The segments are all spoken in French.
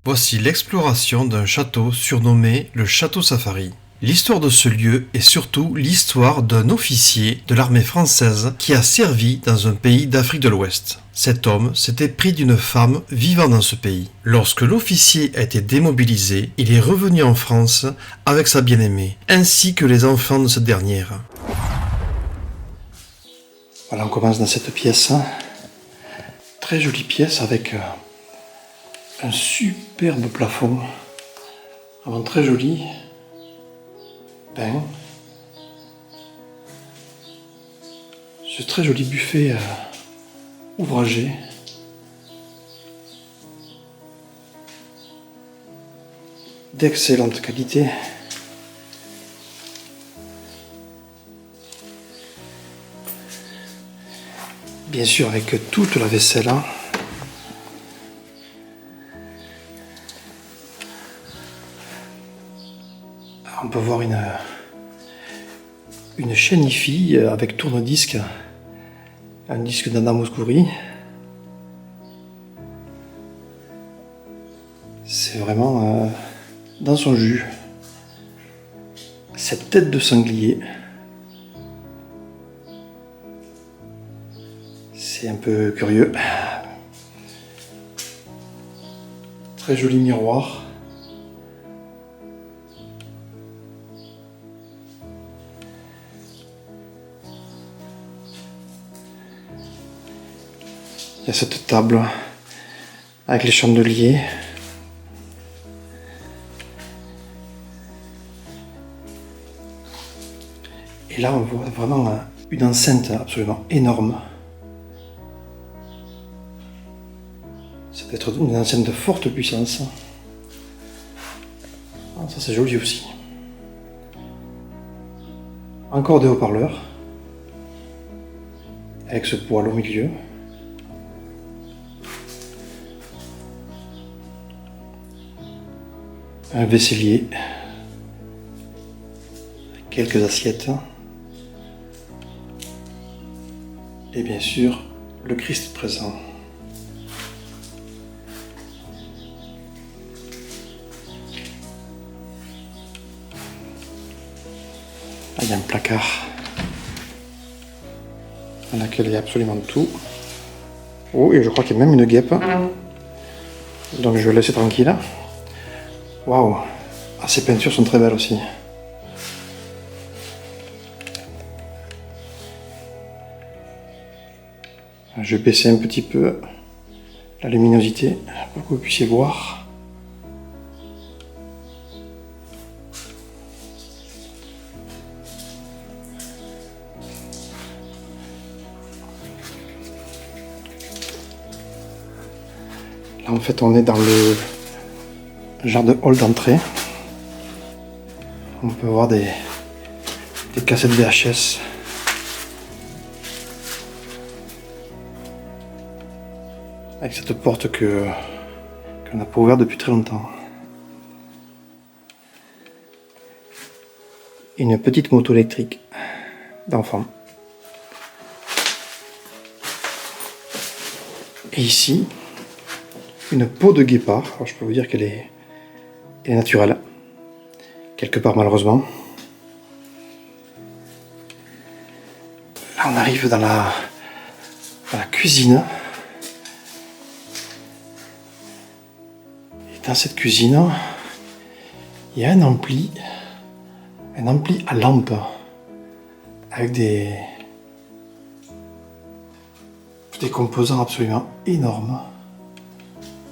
Voici l'exploration d'un château surnommé le Château Safari. L'histoire de ce lieu est surtout l'histoire d'un officier de l'armée française qui a servi dans un pays d'Afrique de l'Ouest. Cet homme s'était pris d'une femme vivant dans ce pays. Lorsque l'officier a été démobilisé, il est revenu en France avec sa bien-aimée, ainsi que les enfants de cette dernière. Voilà, on commence dans cette pièce. Très jolie pièce avec un superbe plafond. Vraiment très joli. Ce très joli buffet ouvragé. D'excellente qualité. Bien sûr avec toute la vaisselle. On peut voir une chaîne hi-fi avec tourne-disque, un disque d'Anna Mouskouri. C'est vraiment dans son jus. Cette tête de sanglier, c'est un peu curieux. Très joli miroir. Il y a cette table avec les chandeliers. Et là, on voit vraiment une enceinte absolument énorme. Ça peut être une enceinte de forte puissance. Ah, ça, c'est joli aussi. Encore des haut-parleurs. Avec ce poêle au milieu. Un vaisselier, quelques assiettes et bien sûr le Christ présent. Là, il y a un placard dans lequel il y a absolument tout. Oh, et je crois qu'il y a même une guêpe. Donc je vais laisser tranquille. Waouh! Ah, ces peintures sont très belles aussi. Je vais baisser un petit peu la luminosité pour que vous puissiez voir. Là en fait on est dans le genre de hall d'entrée. On peut voir des cassettes VHS. Avec cette porte qu'on n'a pas ouverte depuis très longtemps. Et une petite moto électrique d'enfant. Et ici, une peau de guépard. Alors je peux vous dire qu'elle est naturelle. Quelque part malheureusement. Là on arrive dans la cuisine. Et dans cette cuisine, il y a un ampli à lampe avec des composants absolument énormes.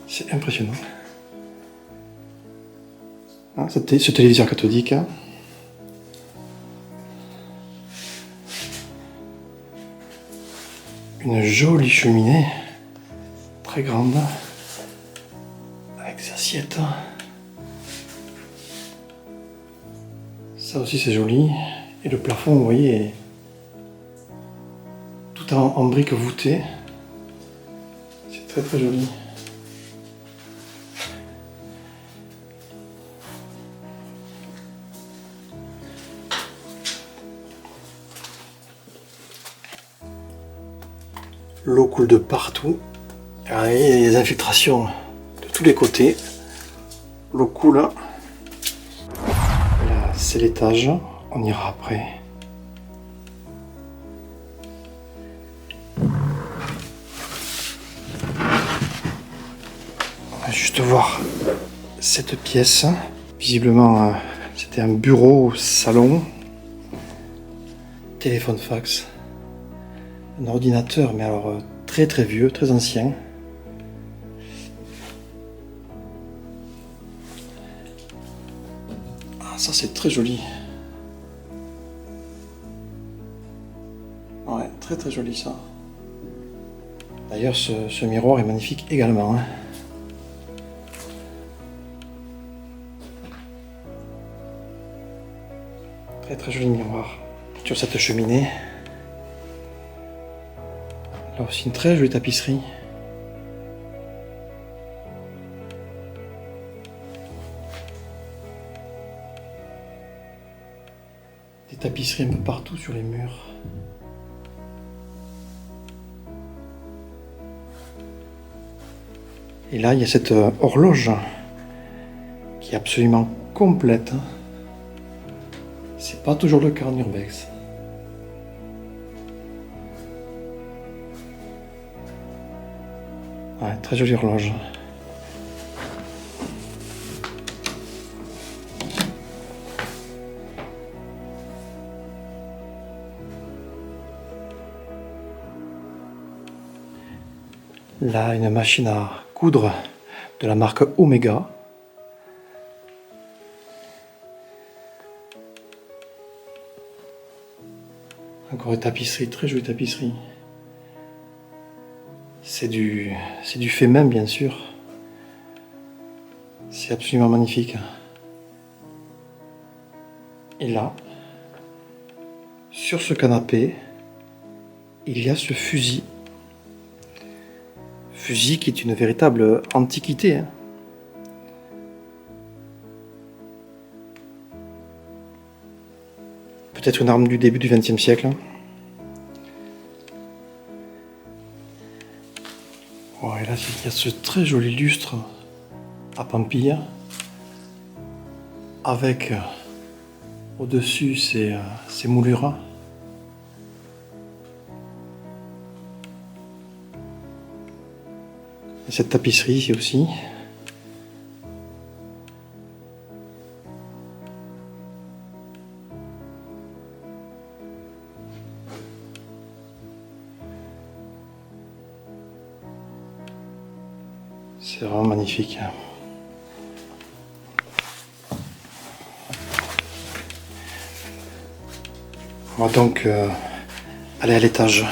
C'est impressionnant. Ah, ce téléviseur cathodique. Une jolie cheminée, très grande, avec des assiettes. Ça aussi c'est joli. Et le plafond, vous voyez, est tout en briques voûtées. C'est très très joli. L'eau coule de partout. Il y a des infiltrations de tous les côtés. L'eau coule. Là, c'est l'étage. On ira après. On va juste voir cette pièce. Visiblement, c'était un bureau, salon. Téléphone fax. Un ordinateur, mais alors très très vieux, très ancien. Ah, ça c'est très joli. Ouais, très très joli ça. D'ailleurs, ce miroir est magnifique également. Hein. Très très joli miroir. Sur cette cheminée. Là aussi une très jolie tapisserie. Des tapisseries un peu partout sur les murs. Et là, il y a cette horloge qui est absolument complète. C'est pas toujours le cas en urbex. Ouais, très jolie horloge. Là, une machine à coudre de la marque Omega. Encore une tapisserie, très jolie tapisserie. C'est du fait même, bien sûr. C'est absolument magnifique. Et là, sur ce canapé, il y a ce fusil. Fusil qui est une véritable antiquité. Hein. Peut-être une arme du début du XXe siècle. Oh, et là, il y a ce très joli lustre à pampilles avec au-dessus ces moulures. Et cette tapisserie ici aussi. C'est vraiment magnifique. On va donc aller à l'étage.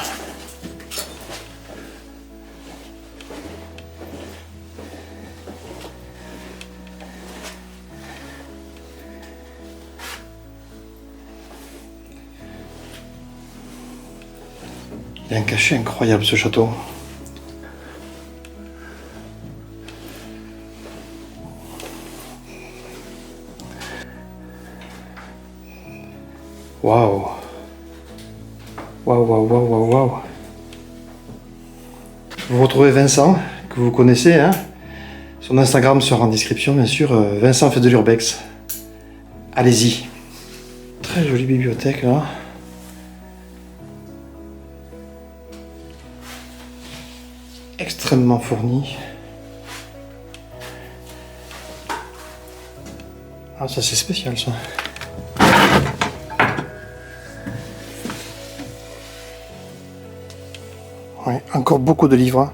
Il y a un cachet incroyable ce château. Waouh! Waouh, waouh, waouh, waouh, waouh! Vous retrouvez Vincent, que vous connaissez, hein? Son Instagram sera en description, bien sûr. Vincent fait de l'urbex. Allez-y. Très jolie bibliothèque là. Extrêmement fournie. Ah, ça c'est spécial ça. Ouais, encore beaucoup de livres.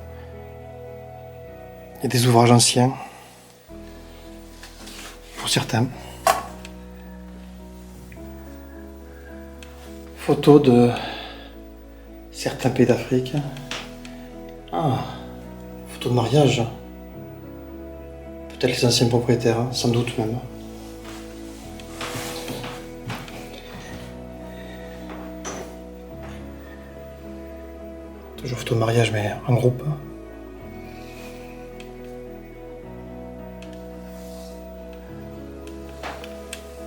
Il y a des ouvrages anciens. Pour certains. Photos de certains pays d'Afrique. Ah, photos de mariage. Peut-être les anciens propriétaires, hein, sans doute même. Toujours photo de mariage, mais en groupe.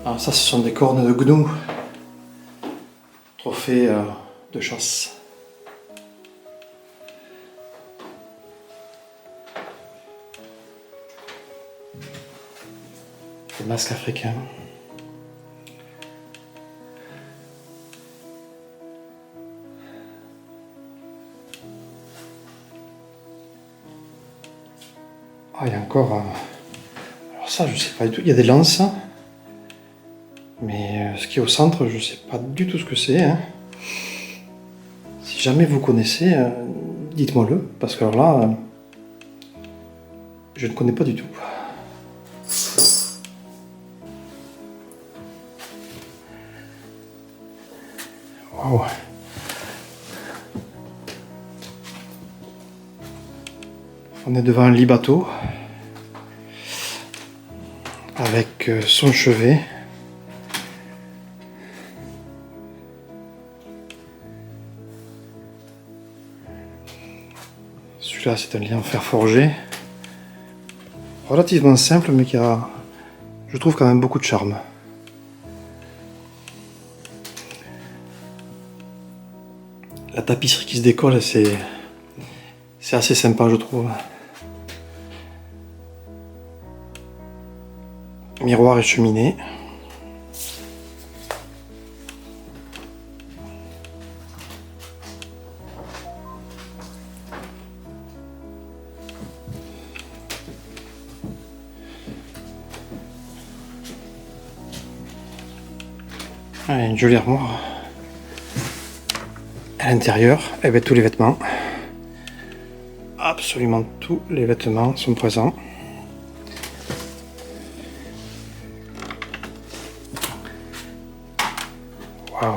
Ah, ça, ce sont des cornes de gnou. Trophée de chasse. Des masques africains. Ah, il y a encore... Alors ça, je sais pas du tout. Il y a des lances. Mais ce qui est au centre, je sais pas du tout ce que c'est. Hein. Si jamais vous connaissez, dites-moi-le. Parce que alors là, je ne connais pas du tout. Waouh. On est devant un lit bateau avec son chevet. Celui-là, c'est un lit en fer forgé, relativement simple, mais qui a, je trouve, quand même beaucoup de charme. La tapisserie qui se décolle, c'est assez sympa, je trouve. Miroir et cheminée. Ah, une jolie armoire. À l'intérieur, eh bien, tous les vêtements. Absolument tous les vêtements sont présents. Waouh.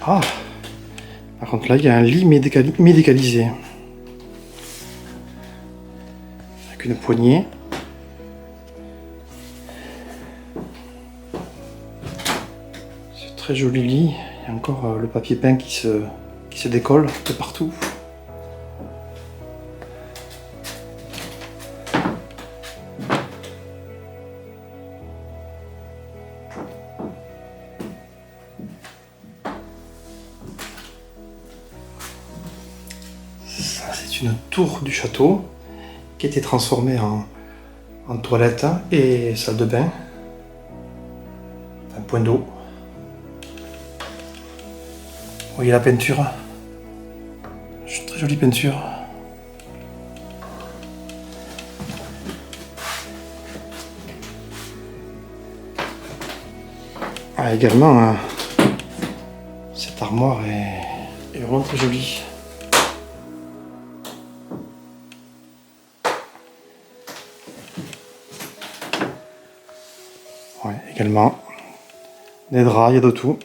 Ah. Par contre là, il y a un lit médicalisé. Avec une poignée. C'est très joli lit. Il y a encore le papier peint qui se décolle de partout. Ça, c'est une tour du château qui a été transformée en toilette et salle de bain. Un point d'eau. Vous voyez la peinture? Très jolie peinture. Ah, également, cette armoire est vraiment très jolie. Ouais, également, des draps, il y a de tout.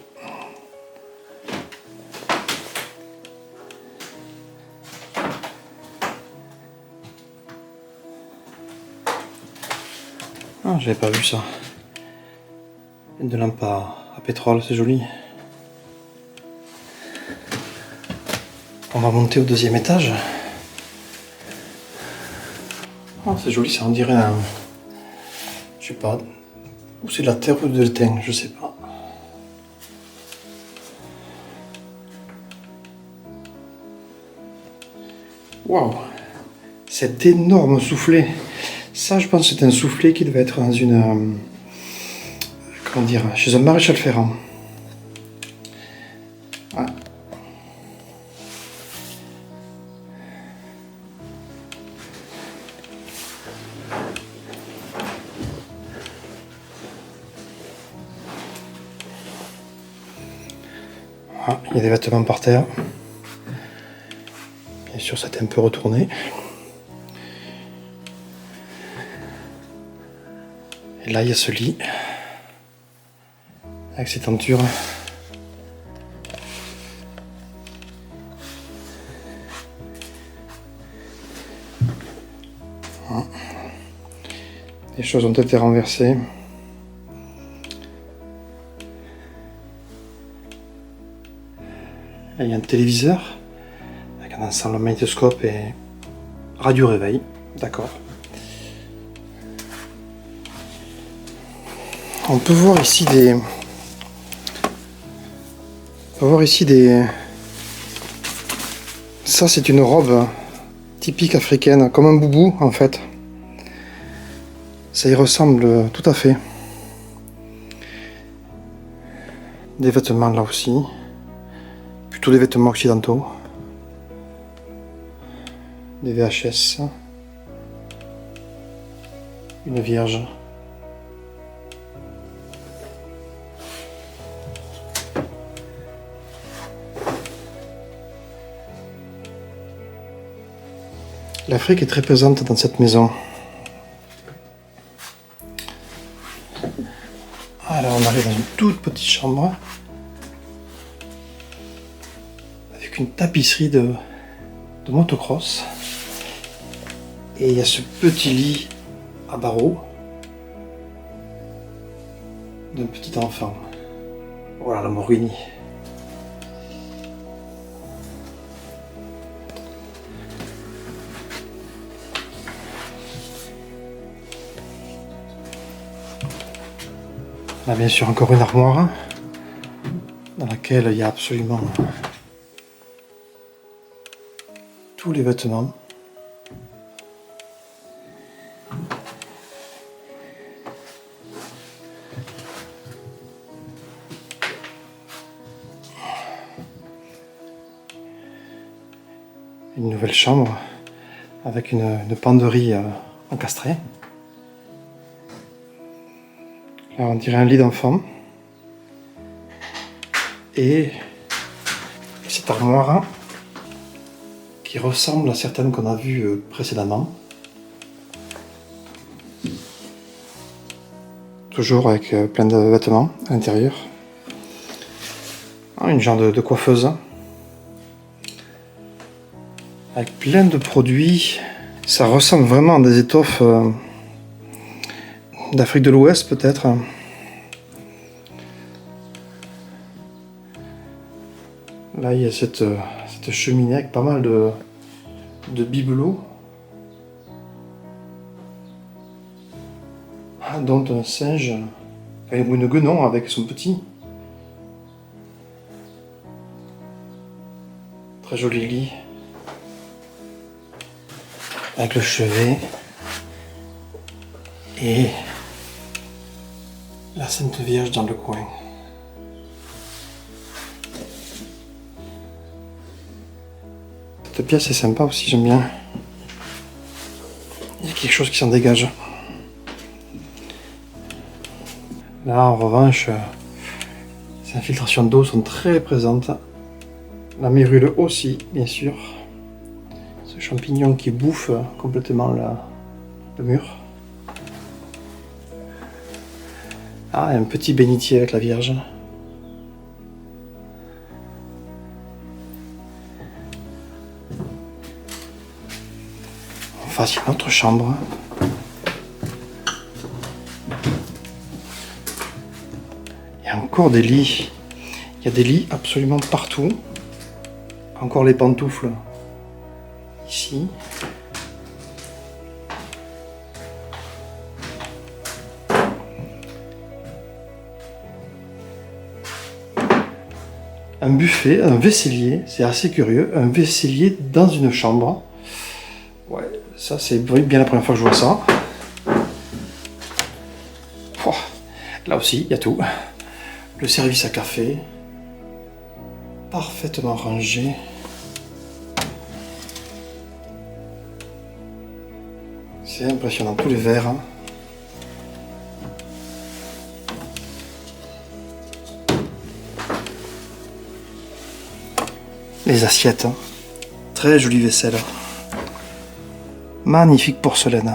Ah, j'avais pas vu ça. Une de lampe à pétrole, c'est joli. On va monter au deuxième étage. Ah, c'est joli, ça on dirait un... Je sais pas. Ou c'est de la terre ou de l'étain, je sais pas. Waouh! Cet énorme soufflet. Ça, je pense que c'est un soufflet qui devait être dans une... comment dire? Chez un maréchal ferrant. Ah. Ah, il y a des vêtements par terre. Bien sûr, ça t'est un peu retourné. Et là, il y a ce lit. Avec ses tentures. Les choses ont été renversées. Là, il y a un téléviseur avec un ensemble magnétoscope et radio réveil. D'accord. On peut voir ici des... Ça, c'est une robe typique africaine, comme un boubou en fait. Ça y ressemble tout à fait. Des vêtements là aussi. Plutôt des vêtements occidentaux. Des VHS. Une vierge. L'Afrique est très présente dans cette maison. Alors on arrive dans une toute petite chambre avec une tapisserie de motocross. Et il y a ce petit lit à barreaux d'un petit enfant. Voilà la Morini. On a bien sûr encore une armoire dans laquelle il y a absolument tous les vêtements. Une nouvelle chambre avec une penderie encastrée. Là, on dirait un lit d'enfant. Et cette armoire qui ressemble à certaines qu'on a vues précédemment. Toujours avec plein de vêtements à l'intérieur. Une genre de coiffeuse. Avec plein de produits. Ça ressemble vraiment à des étoffes d'Afrique de l'Ouest peut-être. Là il y a cette cheminée avec pas mal de bibelots. Dont un singe, ou une guenon avec son petit. Très joli lit. Avec le chevet. Et la Sainte Vierge dans le coin. Cette pièce est sympa aussi, j'aime bien. Il y a quelque chose qui s'en dégage. Là, en revanche, ces infiltrations d'eau sont très présentes. La mérule aussi, bien sûr. Ce champignon qui bouffe complètement le mur. Ah, un petit bénitier avec la Vierge. En face, il y a une autre chambre. Il y a encore des lits. Il y a des lits absolument partout. Encore les pantoufles. Ici. Un buffet, un vaisselier, c'est assez curieux, un vaisselier dans une chambre. Ouais, ça c'est bien la première fois que je vois ça. Oh, là aussi, il y a tout. Le service à café, parfaitement rangé. C'est impressionnant, tous les verres. Les assiettes, très jolie vaisselle. Magnifique porcelaine.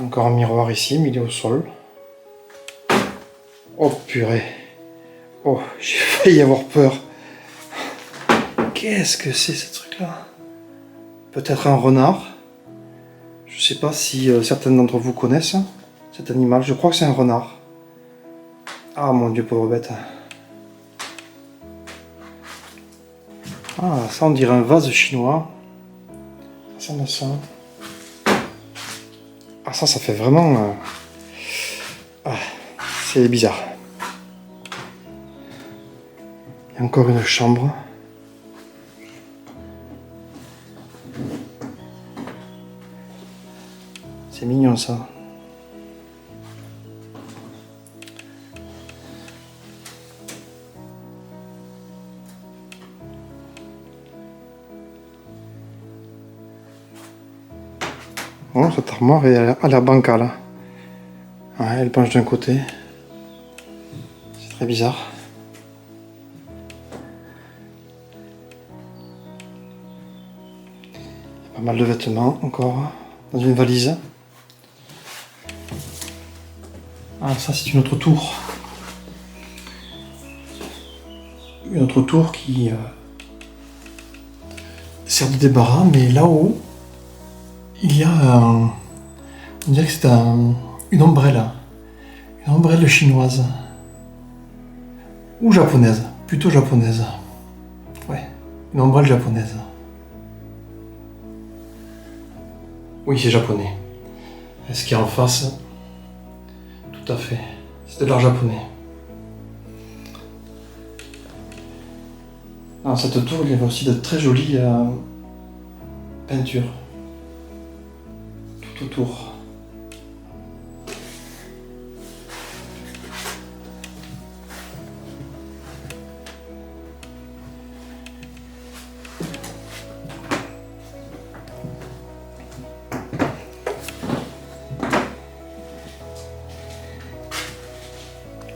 Encore un miroir ici, mis au sol. Oh purée. Oh, j'ai failli avoir peur. Qu'est-ce que c'est ce truc-là? Peut-être un renard. Je sais pas si certains d'entre vous connaissent cet animal. Je crois que c'est un renard. Ah mon Dieu, pauvre bête. Ah, ça on dirait un vase chinois. Ça ressemble à ça. Ah ça fait vraiment... Ah, c'est bizarre. Il y a encore une chambre C'est mignon ça. Oh, cette armoire a l'air bancale. Ouais, elle penche d'un côté. C'est très bizarre. Il y a pas mal de vêtements encore dans une valise. Ah, ça c'est une autre tour. Une autre tour qui sert de débarras, mais là-haut, il y a on dirait que c'est une ombrelle. Une ombrelle chinoise. Ou japonaise. Plutôt japonaise. Ouais, une ombrelle japonaise. Oui, c'est japonais. Et ce qu'il y a en face, tout à fait, c'est de l'art japonais. Dans cette tour, il y avait aussi de très jolies peintures. Tout autour.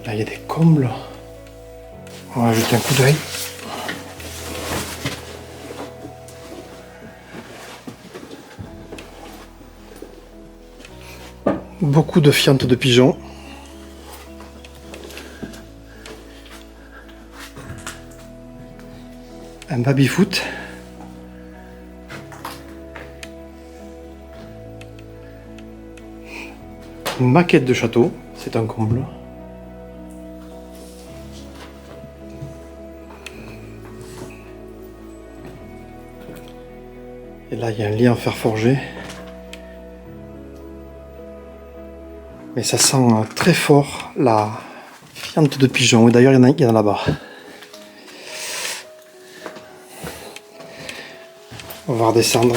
Là, il y a des combles. On va jeter un coup d'œil. Beaucoup de fientes de pigeons. Un baby-foot. Une maquette de château, c'est un comble. Et là, il y a un lit en fer forgé. Mais ça sent très fort la fiente de pigeon. Et d'ailleurs, il y en a là-bas. On va redescendre.